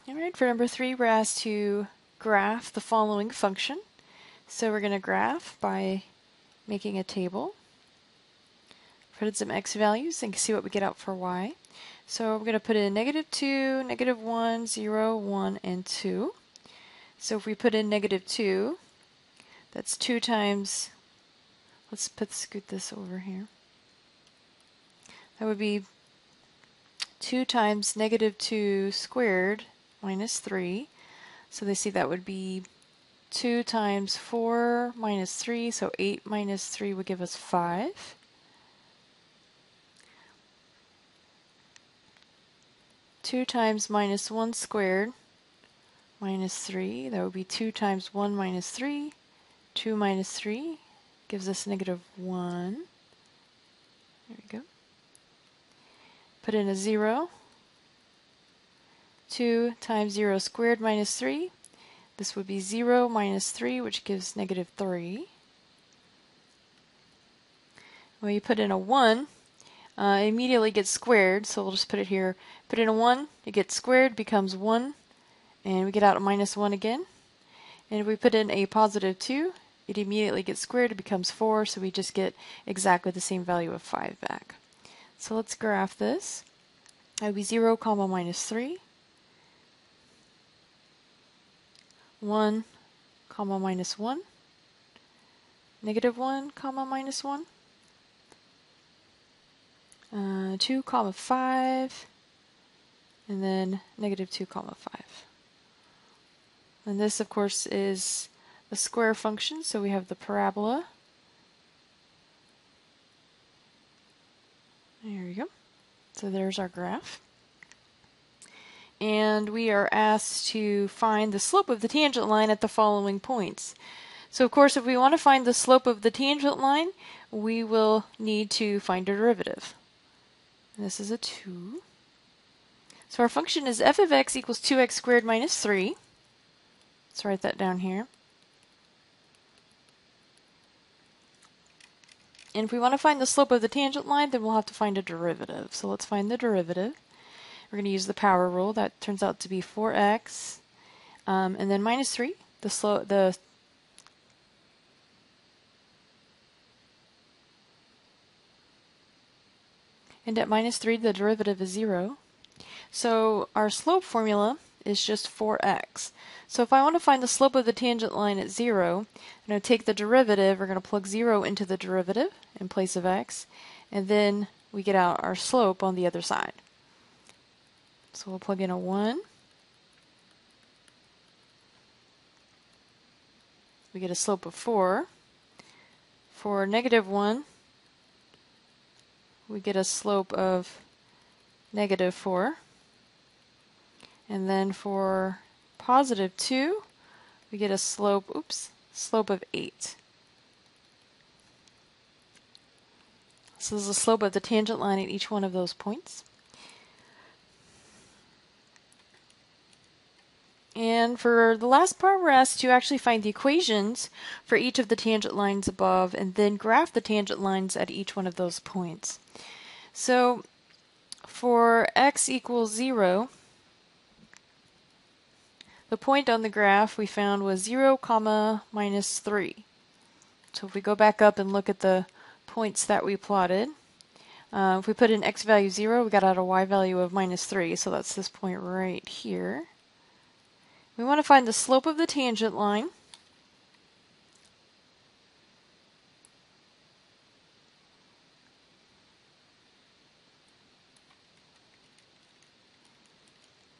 Alright, for number 3, we're asked to graph the following function. So we're going to graph by making a table, put in some x values, and see what we get out for y. So we're going to put in -2, -1, 0, 1, and 2. So if we put in -2, that's 2 times, let's scoot this over here. That would be 2 times -2 squared minus 3. So they see that would be 2 times 4 minus 3, so 8 minus 3 would give us 5. Two times -1 squared minus 3, that would be 2 times 1 minus 3. 2 minus 3 gives us -1. There we go. Put in a 0. 2 times 0 squared minus 3. This would be 0 minus 3, which gives -3. When you put in a 1, it immediately gets squared, so we'll just put it here. Put in a 1, it gets squared, becomes 1, and we get out a -1 again. And if we put in a +2, it immediately gets squared, it becomes 4, so we just get exactly the same value of 5 back. So let's graph this. That would be 0, -3. 1, -1, -1, -1, 2, 5, and then -2, 5. And this, of course, is the square function, so we have the parabola. There we go. So there's our graph. And we are asked to find the slope of the tangent line at the following points. So of course, if we want to find the slope of the tangent line, we will need to find a derivative. And this is a 2. So our function is f of x equals 2x squared minus 3. Let's write that down here. And if we want to find the slope of the tangent line, then we'll have to find a derivative. So let's find the derivative. We're going to use the power rule. That turns out to be 4x, and then minus 3. And at minus 3, the derivative is 0. So our slope formula is just 4x. So if I want to find the slope of the tangent line at 0, I'm going to take the derivative. We're going to plug 0 into the derivative in place of x, and then we get out our slope on the other side. So we'll plug in a 1. We get a slope of 4. For -1, we get a slope of -4. And then for +2, we get a slope of 8. So this is the slope of the tangent line at each one of those points. And for the last part, we're asked to actually find the equations for each of the tangent lines above and then graph the tangent lines at each one of those points. So for x equals 0, the point on the graph we found was 0, -3. So if we go back up and look at the points that we plotted, if we put in x value 0, we got out a y value of -3, so that's this point right here. We want to find the slope of the tangent line.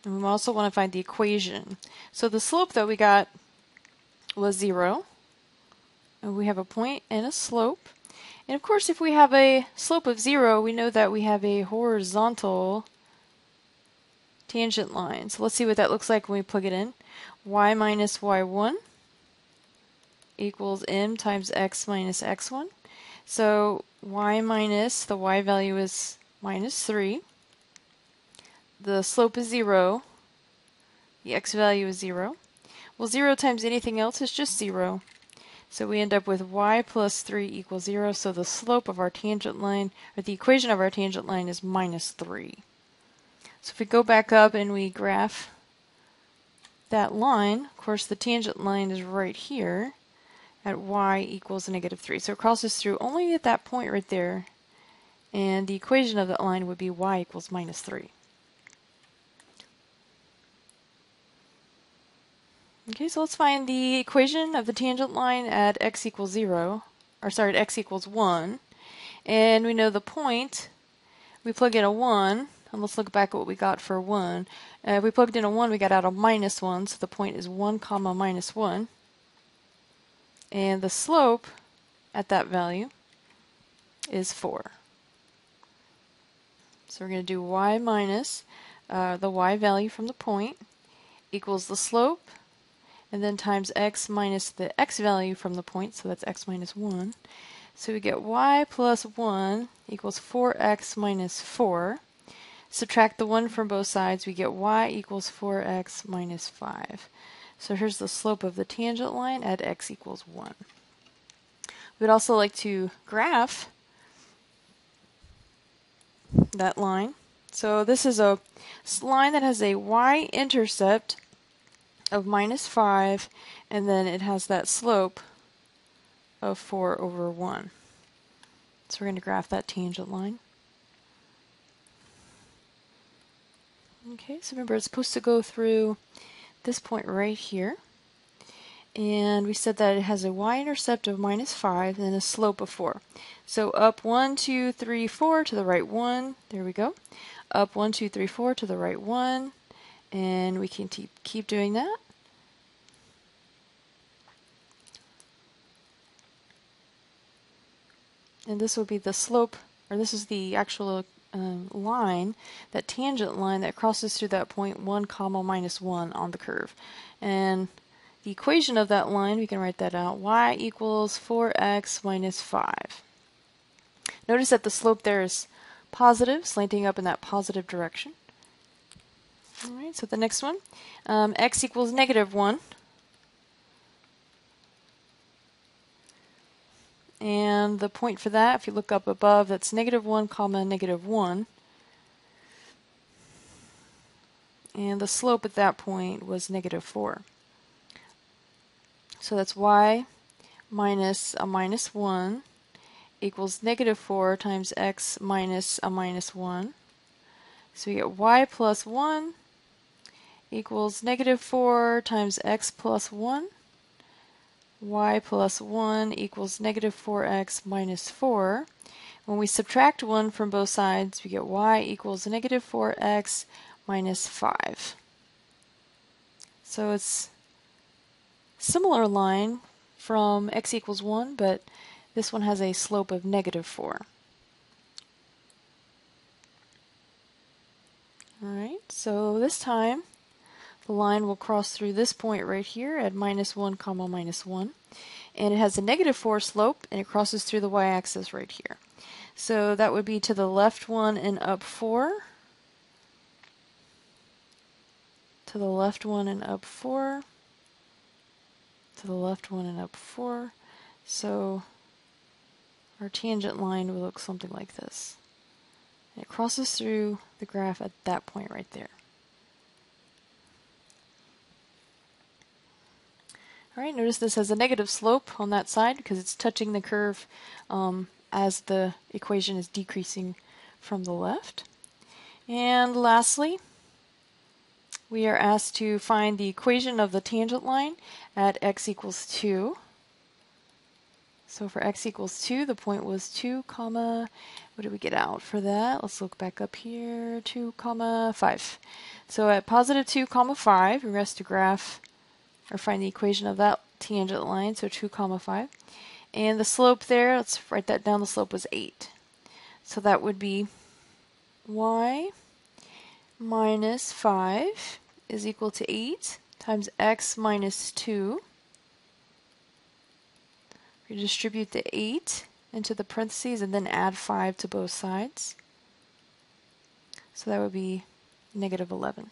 And we also want to find the equation. So the slope that we got was 0. And we have a point and a slope. And of course, if we have a slope of 0, we know that we have a horizontal tangent line. So let's see what that looks like when we plug it in. Y minus y1 equals m times x minus x1. So y minus, the y value is -3. The slope is 0. The x value is 0. Well, 0 times anything else is just 0. So we end up with y plus 3 equals 0. So the slope of our tangent line, or the equation of our tangent line, is -3. So if we go back up and we graph that line, of course the tangent line is right here at y equals -3. So it crosses through only at that point right there, and the equation of that line would be y equals -3. Okay, so let's find the equation of the tangent line at x equals 0, or sorry, at x equals 1. And we know the point, we plug in a 1, and let's look back at what we got for 1. If we plugged in a 1, we got out a -1, so the point is 1 comma -1. And the slope at that value is 4. So we're going to do y minus the y value from the point equals the slope, and then times x minus the x value from the point, so that's x minus 1. So we get y plus 1 equals 4x minus 4. Subtract the 1 from both sides, we get y equals 4x minus 5. So here's the slope of the tangent line at x equals 1. We'd also like to graph that line. So this is a line that has a y-intercept of -5, and then it has that slope of 4 over 1. So we're going to graph that tangent line. Okay, so remember it's supposed to go through this point right here. And we said that it has a y-intercept of -5 and a slope of 4. So up 1, 2, 3, 4 to the right 1. There we go. Up 1, 2, 3, 4 to the right 1. And we can keep doing that. And this will be the slope, or this is the actual line, that tangent line that crosses through that point 1 comma -1 on the curve. And the equation of that line, we can write that out, y equals 4x minus 5. Notice that the slope there is positive, slanting up in that positive direction. Alright, so the next one, x equals -1. And the point for that, if you look up above, that's -1 comma -1. And the slope at that point was -4. So that's y minus a -1 equals -4 times x minus a -1. So we get y plus 1 equals -4 times x plus 1. Y plus 1 equals -4x minus 4. When we subtract 1 from both sides, we get y equals -4x minus 5. So it's a similar line from x equals 1, but this one has a slope of -4. Alright, so this time the line will cross through this point right here at -1 comma -1, and it has a -4 slope, and it crosses through the y-axis right here. So that would be to the left 1 and up 4, to the left 1 and up 4, to the left 1 and up 4. So our tangent line will look something like this. And it crosses through the graph at that point right there. Alright, notice this has a negative slope on that side because it's touching the curve as the equation is decreasing from the left. And lastly, we are asked to find the equation of the tangent line at x equals 2. So for x equals 2, the point was 2 comma, what did we get out for that? Let's look back up here, 2 comma 5. So at positive 2 comma 5, we're asked to graph or find the equation of that tangent line, so 2 comma 5. And the slope there, let's write that down, the slope was 8. So that would be y minus 5 is equal to 8 times x minus 2. We distribute the 8 into the parentheses and then add 5 to both sides. So that would be -11.